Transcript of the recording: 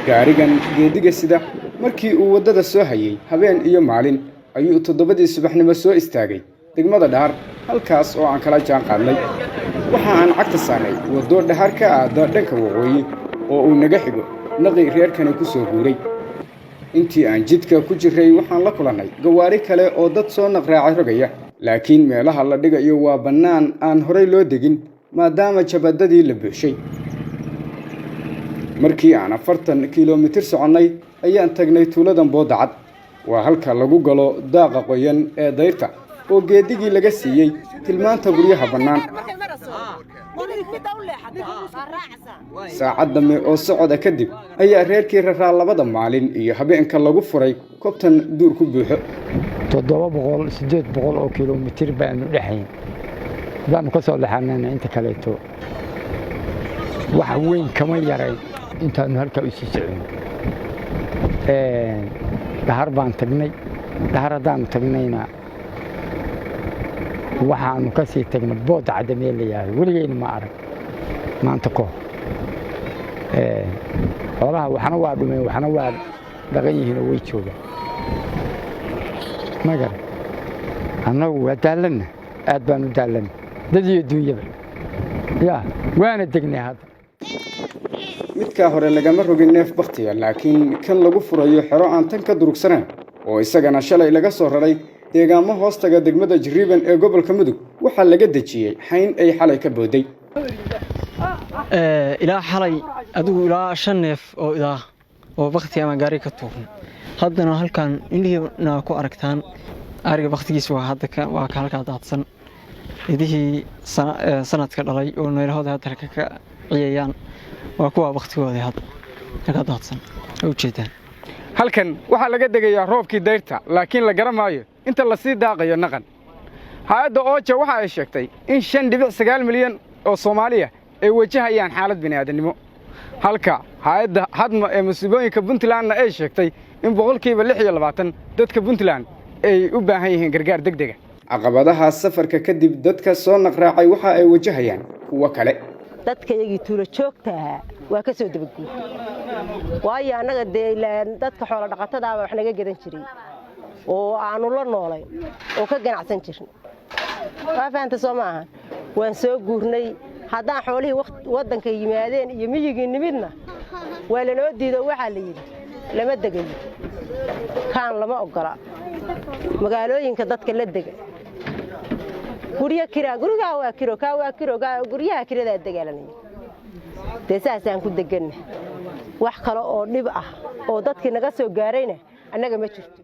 gaarigan geediga sida markii uu waddada soo hayay habeen iyo maalin ayuu 7 subaxnimo soo istaagay degmada Dhahar halkaas oo aan kala jaan qaadnay waxa aan cagta saaray waddo Dhahar ka aada dhanka waqooyi oo uu naga xigo naqi reerkani ku soo guuray intii aan jidka ku jiray waxaan la kulanay gawaari kale oo dad soo naqraacay rogaya laakiin meelaha la dhigayo waa bannaan aan horey loo degin maadaama jabadadii la buuxshay markii aan 40 kiiloomitir soconay ayaan tagnay tuuladan Boodacad waa halka lagu galo daaqa qoyan ee dayrta oo geedigii laga siiyay tilmaanta guryaha bannaan saacad dambe oo socda kadib ayaa reerkii raraa labada maalin iyo habeenka lagu furay kobtan duur ku buuxo 700 oo kiiloomitir baan u dhaxayn baan ka soo laxanayna inta kale to wax weyn kama yaray intaan halka u sii socon Dhahar baan tagnay Dhahar hadaan tagnayna waxaan ka sii tagnay Boodacad meel leeyahay waligeena ma arag maanta ko xoolaha waxna waa dhumay waxna waa dhaqan yihiin way joogaan magar annagu waa daalana aad baan u daalana dad iyo dunyaba yaa waana degnay hadda midka hore lagama rogin neef baqtiya laakiin kan lagu furayo xero aan tan ka durugsanaan oo isagana shalay laga soo raray deegaamo hoostaga degmada Jariban ee gobolka Mudug waxa laga dajiyay xayn ay xalay ka booday ilaa xalay adigu ilaa 5 neef oo idaa oo baqti ama gaari ka tuuran haddana halkan indhihiina ku aragtaan ariga baqtigiisa waa hadda waa ka halka daadsan idihii sanadka dhalay oo neelahooda hadda ka ciyayaan waa kuwa baqtigooda hadda ka daadsan oo jeedaan halkan waxa laga degayaa roobkii dayrta laakiin la garamaayo inta la sii daaqayo naqan hay'adda OCHA waxa ay sheegtay in 5.9 milyan oo Soomaaliya ay wajahayaan xaalad bini'aadanimo halka hay'adda hadma ee musiibooyinka Puntland ay sheegtay in 26% dadka Puntland ay u baahan yihiin gargaar degdeg ah caqabadaha safarka kadib dadka soo naqraacay waxa ay wajahayaan kuwa kale dadka iyagii tuulo joogta waa ka soo dabaguur waayo anaga deelaan dadka xoolo dhaqatada wax naga gadan jiray oo aanu la noolay oo ka ganacsan jirin waa faanta Soomaaliya waan soo guurnay haddaan xoolihii wadanka yimaadeen iyo miyigii nimidna waa la noo diido waxa la yiri lama degayo kaan lama ogola magaalooyinka dadka la dega guriga waa kiro guryaha kirada dagaalanay deesaasaan ku deganna wax kale oo dhib ah oo dadkii naga soo gaarayna annaga ma jirto